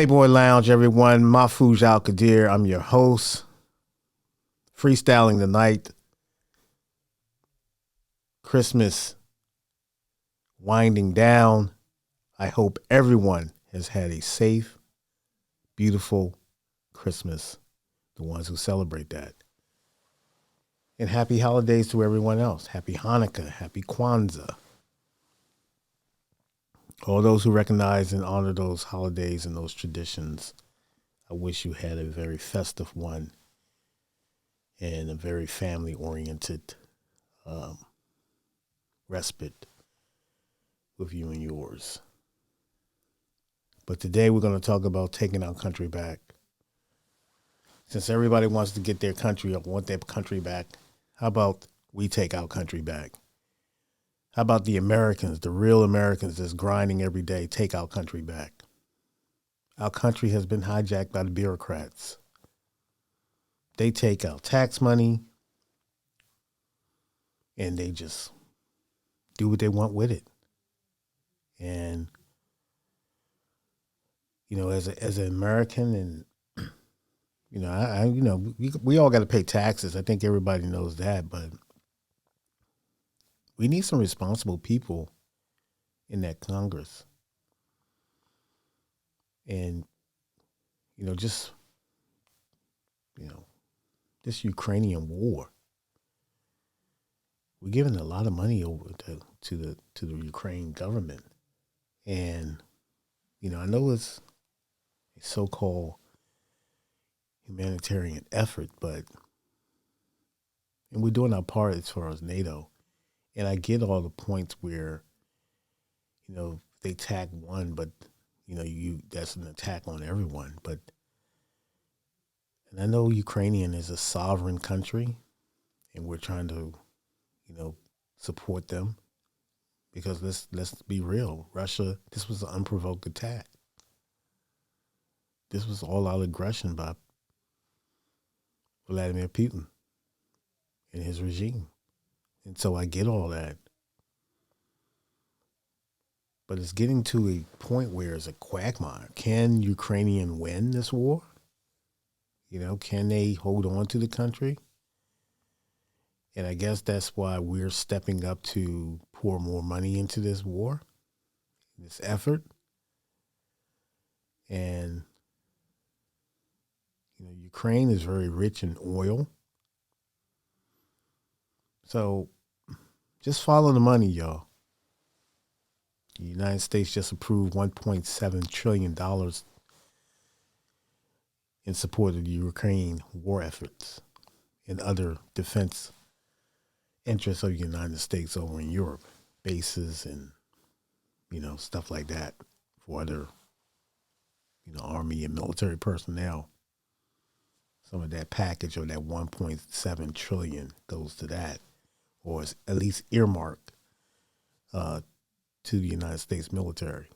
Playboy Lounge, everyone. Mahfouz Al Qadir. I'm your host. Freestyling tonight. Christmas winding down. I hope everyone has had a safe, beautiful Christmas. The ones who celebrate that. And happy holidays to everyone else. Happy Hanukkah. Happy Kwanzaa. All those who recognize and honor those holidays and those traditions, I wish you had a very festive one and a very family-oriented respite with you and yours. But today we're going to talk about taking our country back. Since everybody wants to get their country or want their country back, how about we take our country back? How about the Americans, the real Americans that's grinding every day, take our country back? Our country has been hijacked by the bureaucrats. They take our tax money and they just do what they want with it. And, you know, as an American, and, you know, we all got to pay taxes. I think everybody knows that, but we need some responsible people in that Congress. And, this Ukrainian war, we're giving a lot of money over to the Ukraine government. And, I know it's a so-called humanitarian effort, and we're doing our part as far as NATO. And I get all the points where, they attack one, but, that's an attack on everyone. And I know Ukrainian is a sovereign country, and we're trying to, support them because let's be real. Russia, this was an unprovoked attack. This was all out aggression by Vladimir Putin and his regime. And so I get all that. But it's getting to a point where it's a quagmire. Can Ukrainian win this war? Can they hold on to the country? And I guess that's why we're stepping up to pour more money into this war, this effort. And, Ukraine is very rich in oil. So just follow the money, y'all. The United States just approved $1.7 trillion in support of the Ukraine war efforts and other defense interests of the United States over in Europe, bases and, stuff like that for other, army and military personnel. Some of that package or that 1.7 trillion goes to that, or is at least earmarked to the United States military.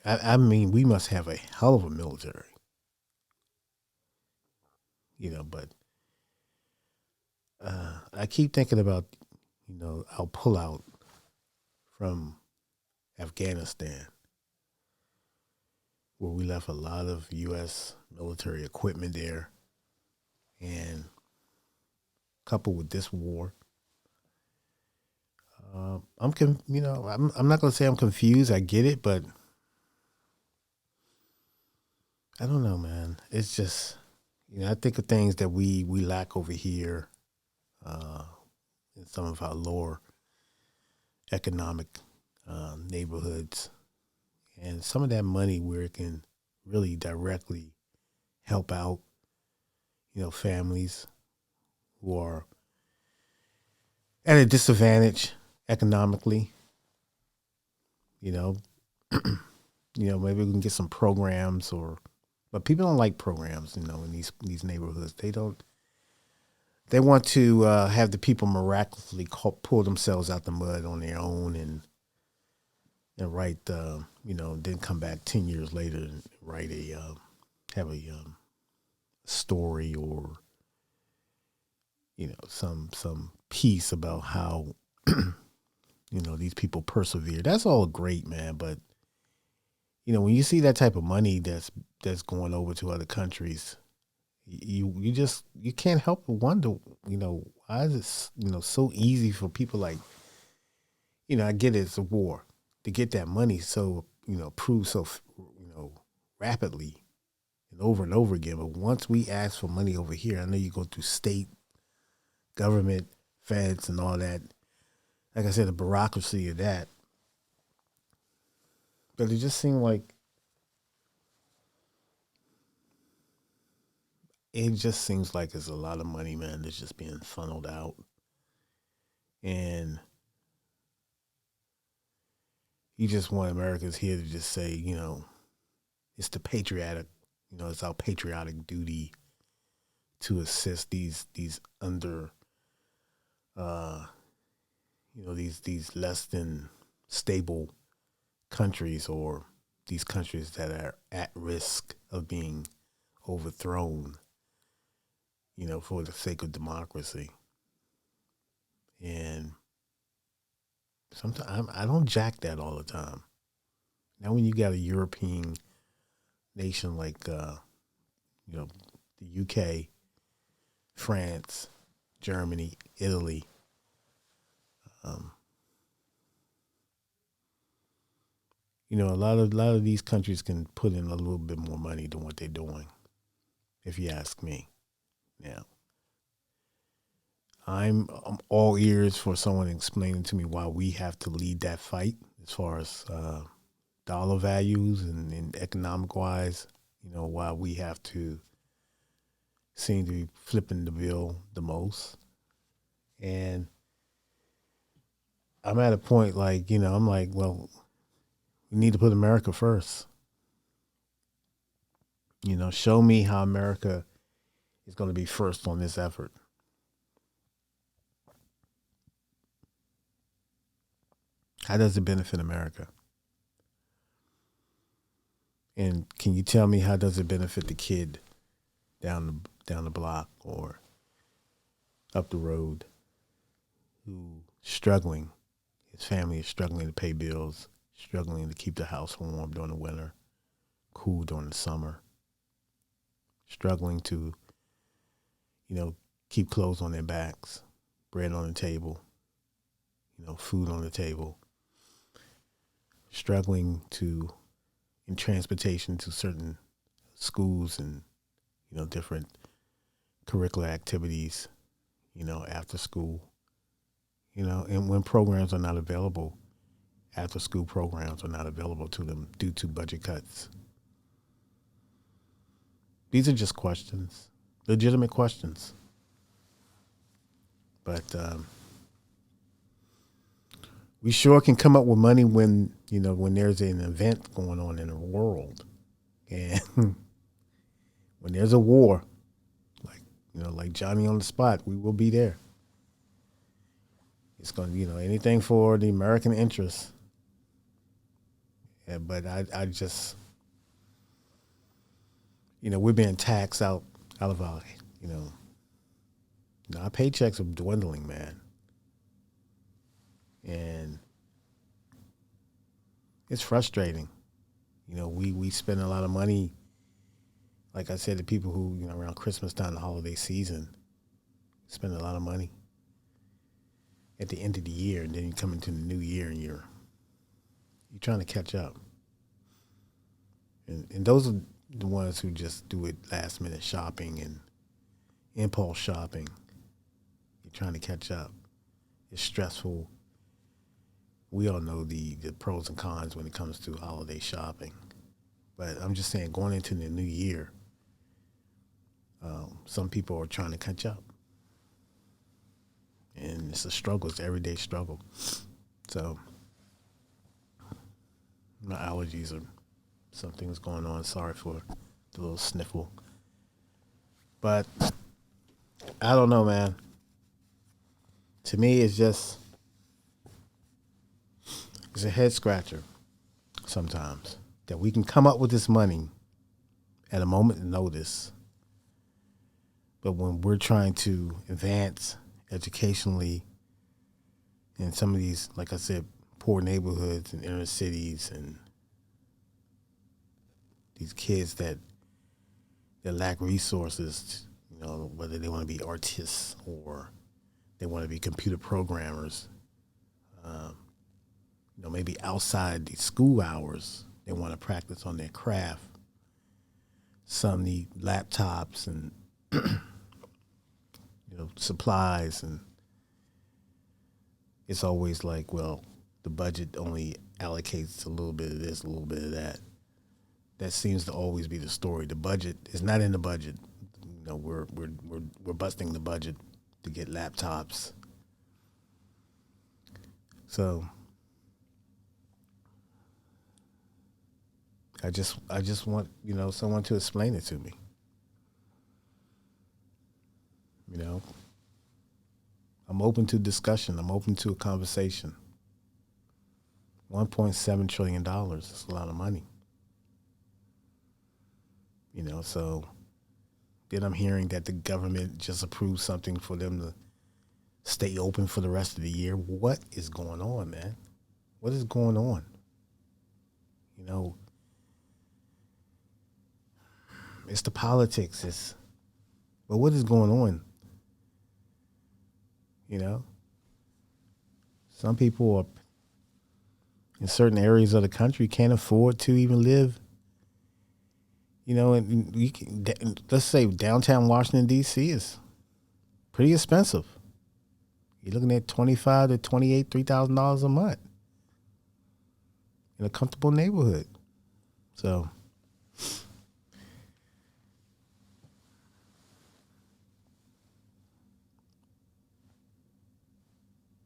I mean, we must have a hell of a military, but I keep thinking about, our pullout from Afghanistan, where we left a lot of U.S. military equipment there, and coupled with this war, I'm not going to say I'm confused. I get it, but I don't know, man. It's just, I think of things that we lack over here in some of our lower economic neighborhoods, and some of that money where it can really directly help out, families who are at a disadvantage economically. Maybe we can get some programs but people don't like programs, in these neighborhoods. They want to have the people miraculously pull themselves out the mud on their own and write, then come back 10 years later and write have a story or, some piece about how, these people persevere. That's all great, man. But, when you see that type of money that's going over to other countries, you can't help but wonder, why is it so easy for people like, I get it's a war to get that money so approved so rapidly and over again. But once we ask for money over here, I know you go through state government, feds, and all that. Like I said, the bureaucracy of that. But it just seemed like it just seems like it's a lot of money, man, that's just being funneled out. And you just want Americans here to just say, it's the patriotic, it's our patriotic duty to assist these under, uh, these less than stable countries, or these countries that are at risk of being overthrown, for the sake of democracy. And sometimes I don't jack that all the time. Now, when you got a European nation like, the UK, France, Germany, Italy, um, a lot of these countries can put in a little bit more money than what they're doing, if you ask me. Now, I'm all ears for someone explaining to me why we have to lead that fight as far as dollar values and economic wise. Why we have to seem to be flipping the bill the most. And I'm at a point like, I'm like, well, we need to put America first. Show me how America is going to be first on this effort. How does it benefit America? And can you tell me how does it benefit the kid down the block or up the road who struggling? His family is struggling to pay bills, struggling to keep the house warm during the winter, cool during the summer, struggling to, keep clothes on their backs, bread on the table, food on the table, struggling to in transportation to certain schools and different curricular activities, after school, and when programs are not available, after school programs are not available to them due to budget cuts. These are just questions, legitimate questions. But we sure can come up with money when there's an event going on in the world, and when there's a war, like like Johnny on the spot, we will be there. It's going to anything for the American interest. Yeah, but I just we're being taxed out of our our paychecks are dwindling, man, and it's frustrating. We spend a lot of money. Like I said, the people who around Christmas time, the holiday season, spend a lot of money at the end of the year, and then you come into the new year and you're trying to catch up. And those are the ones who just do it last minute shopping and impulse shopping. You're trying to catch up. It's stressful. We all know the pros and cons when it comes to holiday shopping. But I'm just saying, going into the new year, some people are trying to catch up. And it's a struggle. It's an everyday struggle. So my allergies are something's going on. Sorry for the little sniffle. But I don't know, man. To me, it's a head scratcher sometimes that we can come up with this money at a moment's notice. But when we're trying to advance educationally in some of these, like I said, poor neighborhoods and inner cities and these kids that lack resources, whether they want to be artists or they want to be computer programmers, maybe outside the school hours, they want to practice on their craft. Some need laptops and supplies, and it's always like, well, the budget only allocates a little bit of this, a little bit of that. That seems to always be the story. The budget is not in the budget. We're busting the budget to get laptops. So I just want someone to explain it to me. I'm open to discussion. I'm open to a conversation. $1.7 trillion is a lot of money. So then I'm hearing that the government just approved something for them to stay open for the rest of the year. What is going on, man? What is going on? It's the politics. But what is going on? Some people are in certain areas of the country can't afford to even live. And let's say downtown Washington, D.C. is pretty expensive. You're looking at $25,000 to $3,000 a month in a comfortable neighborhood. So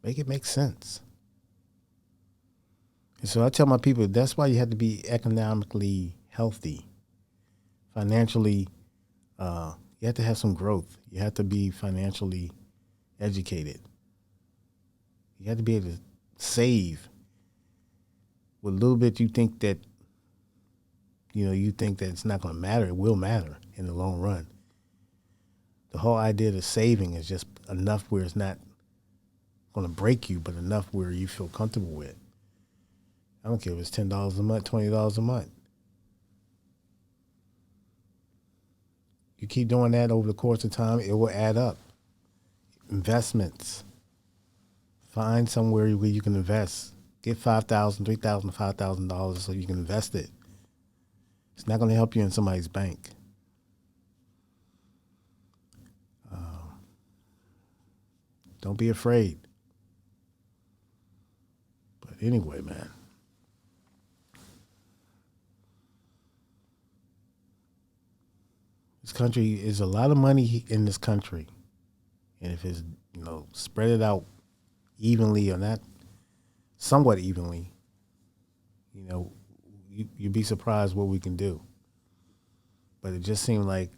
make it make sense. And so I tell my people, that's why you have to be economically healthy. Financially, you have to have some growth. You have to be financially educated. You have to be able to save. With a little bit you think that, it's not going to matter. It will matter in the long run. The whole idea of saving is just enough where it's not going to break you, but enough where you feel comfortable with. I don't care if it's $10 a month, $20 a month. You keep doing that over the course of time, it will add up. Investments. Find somewhere where you can invest. Get $5,000, $3,000, $5,000 so you can invest it. It's not going to help you in somebody's bank. Don't be afraid. But anyway, man. This country is a lot of money in this country. And if it's, spread it out evenly or not somewhat evenly, you'd be surprised what we can do. But it just seemed like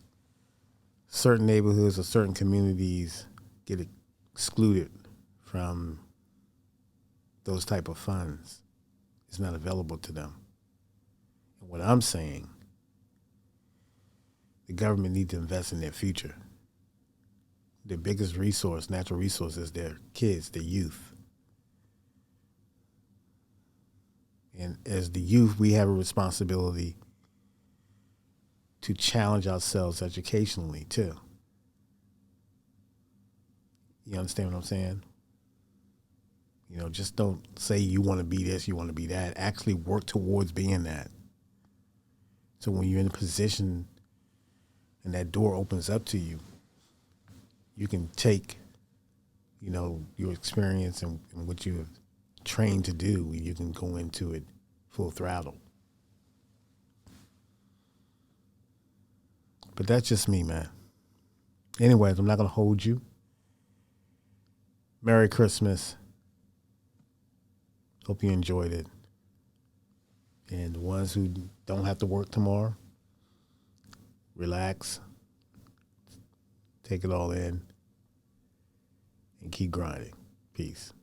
certain neighborhoods or certain communities get excluded from those type of funds. It's not available to them. And what I'm saying, the government needs to invest in their future. Their biggest resource, natural resource, is their kids, their youth. And as the youth, we have a responsibility to challenge ourselves educationally, too. You understand what I'm saying? Just don't say you want to be this, you want to be that. Actually work towards being that. So when you're in a position and that door opens up to you, you can take, your experience and what you have trained to do, and you can go into it full throttle. But that's just me, man. Anyways, I'm not going to hold you. Merry Christmas. Hope you enjoyed it. And the ones who don't have to work tomorrow, relax. Take it all in. And keep grinding. Peace.